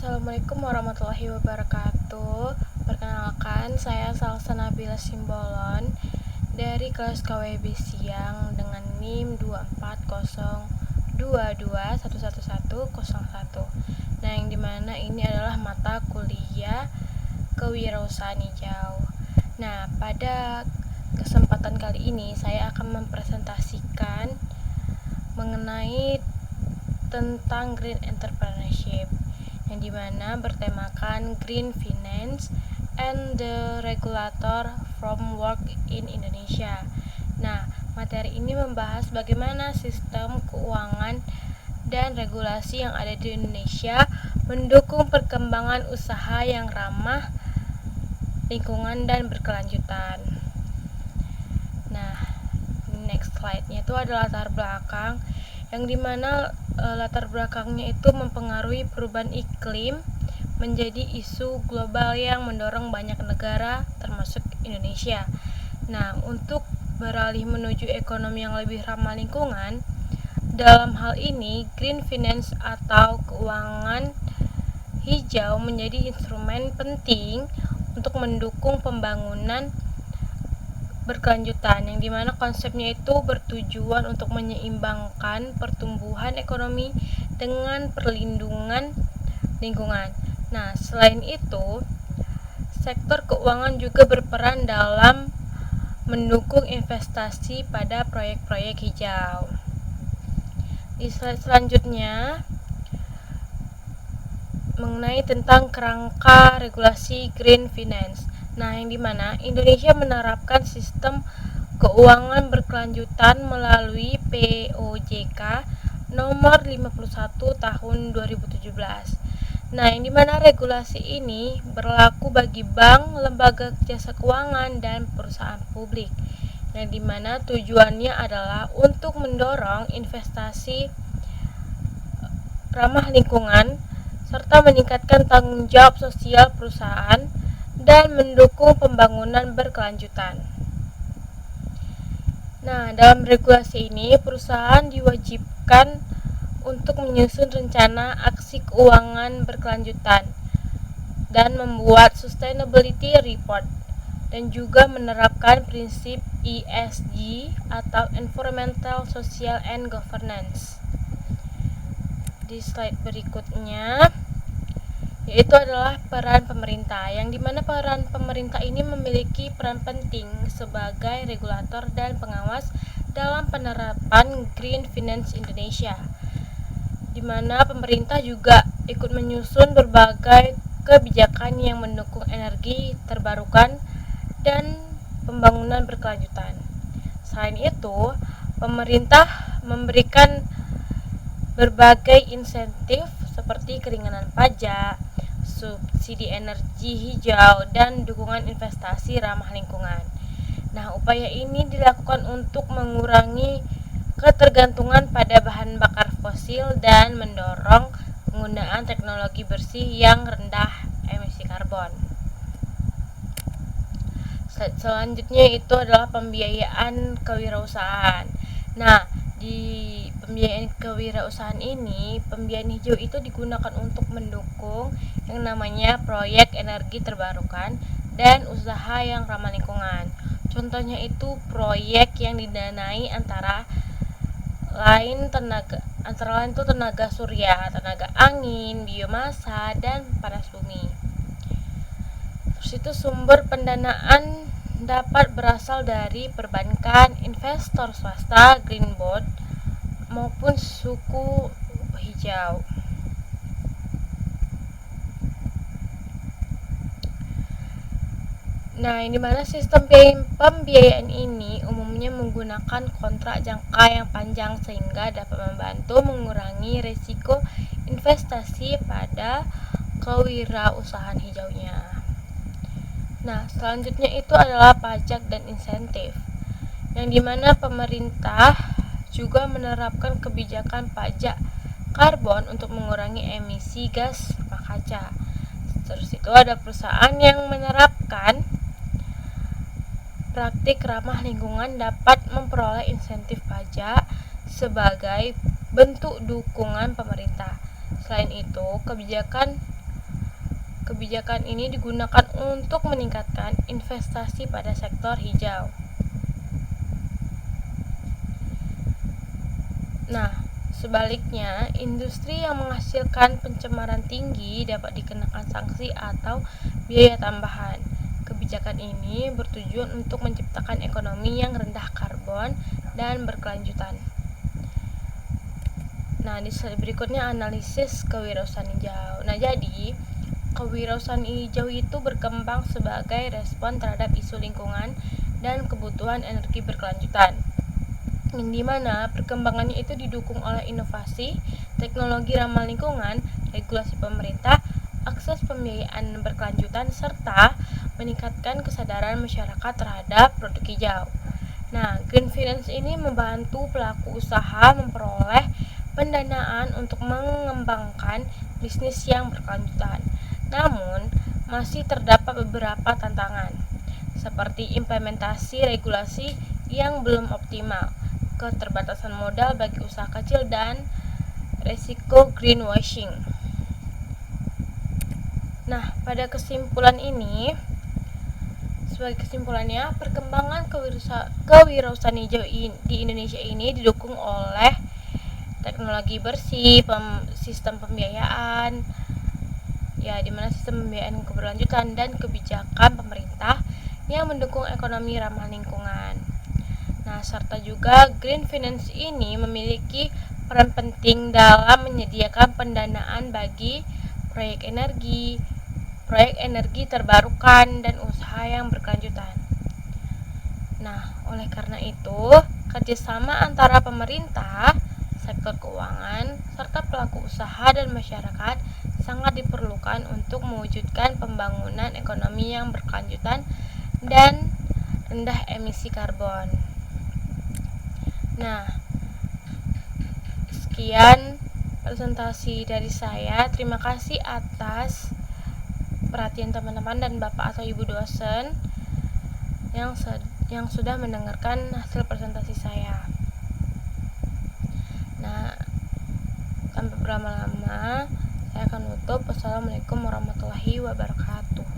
Assalamualaikum warahmatullahi wabarakatuh. Perkenalkan, saya Salsa Nabila Simbolon dari kelas KWB Siang dengan NIM 24022111101. Nah, yang dimana ini adalah mata kuliah Kewirausahaan Hijau. Nah, pada kesempatan kali ini saya akan mempresentasikan mengenai tentang Green Entrepreneurship, yang dimana bertemakan Green Finance and the Regulator Framework in Indonesia. Nah, materi ini membahas bagaimana sistem keuangan dan regulasi yang ada di Indonesia mendukung perkembangan usaha yang ramah lingkungan dan berkelanjutan. Nah, next slide-nya itu adalah latar belakang, yang dimana latar belakangnya itu mempengaruhi perubahan iklim menjadi isu global yang mendorong banyak negara termasuk Indonesia. Nah, untuk beralih menuju ekonomi yang lebih ramah lingkungan, dalam hal ini Green Finance atau keuangan hijau menjadi instrumen penting untuk mendukung pembangunan berkelanjutan, yang dimana konsepnya itu bertujuan untuk menyeimbangkan pertumbuhan ekonomi dengan perlindungan lingkungan. Nah, selain itu, sektor keuangan juga berperan dalam mendukung investasi pada proyek-proyek hijau. Di slide selanjutnya mengenai tentang kerangka regulasi Green Finance. Nah, yang dimana Indonesia menerapkan sistem keuangan berkelanjutan melalui POJK nomor 51 tahun 2017. Nah, yang dimana regulasi ini berlaku bagi bank, lembaga jasa keuangan, dan perusahaan publik, yang dimana tujuannya adalah untuk mendorong investasi ramah lingkungan serta meningkatkan tanggung jawab sosial perusahaan dan mendukung pembangunan berkelanjutan. Nah, dalam regulasi ini perusahaan diwajibkan untuk menyusun rencana aksi keuangan berkelanjutan dan membuat sustainability report, dan juga menerapkan prinsip ESG atau Environmental, Social, and Governance. Di slide berikutnya yaitu adalah peran pemerintah, yang dimana peran pemerintah ini memiliki peran penting sebagai regulator dan pengawas dalam penerapan Green Finance Indonesia, dimana pemerintah juga ikut menyusun berbagai kebijakan yang mendukung energi terbarukan dan pembangunan berkelanjutan. Selain itu, pemerintah memberikan berbagai insentif seperti keringanan pajak, subsidi energi hijau, dan dukungan investasi ramah lingkungan. Nah, upaya ini dilakukan untuk mengurangi ketergantungan pada bahan bakar fosil dan mendorong penggunaan teknologi bersih yang rendah emisi karbon. Slide selanjutnya itu adalah pembiayaan kewirausahaan. Nah, di pembiayaan kewirausahaan ini, pembiayaan hijau itu digunakan untuk mendukung yang namanya proyek energi terbarukan dan usaha yang ramah lingkungan. Contohnya itu proyek yang didanai antara lain tenaga surya, tenaga angin, biomasa, dan panas bumi. Terus itu sumber pendanaan dapat berasal dari perbankan, investor swasta, green bond, maupun suku hijau. Nah, ini mana sistem pembiayaan ini umumnya menggunakan kontrak jangka yang panjang sehingga dapat membantu mengurangi risiko investasi pada kewirausahaan hijaunya. Nah, selanjutnya itu adalah pajak dan insentif, yang dimana pemerintah juga menerapkan kebijakan pajak karbon untuk mengurangi emisi gas rumah kaca. Terus itu ada perusahaan yang menerapkan praktik ramah lingkungan dapat memperoleh insentif pajak sebagai bentuk dukungan pemerintah. Selain itu, kebijakan kebijakan ini digunakan untuk meningkatkan investasi pada sektor hijau. Nah, sebaliknya, industri yang menghasilkan pencemaran tinggi dapat dikenakan sanksi atau biaya tambahan. Kebijakan ini bertujuan untuk menciptakan ekonomi yang rendah karbon dan berkelanjutan. Nah, di slide berikutnya analisis kewirausahaan hijau. Nah, jadi kewirausahaan hijau itu berkembang sebagai respon terhadap isu lingkungan dan kebutuhan energi berkelanjutan, yang dimana perkembangannya itu didukung oleh inovasi, teknologi ramah lingkungan, regulasi pemerintah, akses pembiayaan berkelanjutan, serta meningkatkan kesadaran masyarakat terhadap produk hijau. Nah, Green Finance ini membantu pelaku usaha memperoleh pendanaan untuk mengembangkan bisnis yang berkelanjutan. Namun, masih terdapat beberapa tantangan, seperti implementasi regulasi yang belum optimal, keterbatasan modal bagi usaha kecil, dan resiko greenwashing. Nah, pada kesimpulan ini, sebagai kesimpulannya, perkembangan kewirausahaan hijau di Indonesia ini didukung oleh teknologi bersih, sistem pembiayaan, dimana sistem pembiayaan keberlanjutan dan kebijakan pemerintah yang mendukung ekonomi ramah lingkungan. Nah, serta juga Green Finance ini memiliki peran penting dalam menyediakan pendanaan bagi proyek energi terbarukan dan usaha yang berkelanjutan. Nah, oleh karena itu, kerjasama antara pemerintah, sektor keuangan, serta pelaku usaha dan masyarakat sangat diperlukan untuk mewujudkan pembangunan ekonomi yang berkelanjutan dan rendah emisi karbon. Nah, sekian presentasi dari saya. Terima kasih atas perhatian teman-teman dan Bapak atau Ibu dosen yang sudah mendengarkan hasil presentasi saya. Nah, tanpa berlama-lama, saya akan tutup. Wassalamualaikum warahmatullahi wabarakatuh.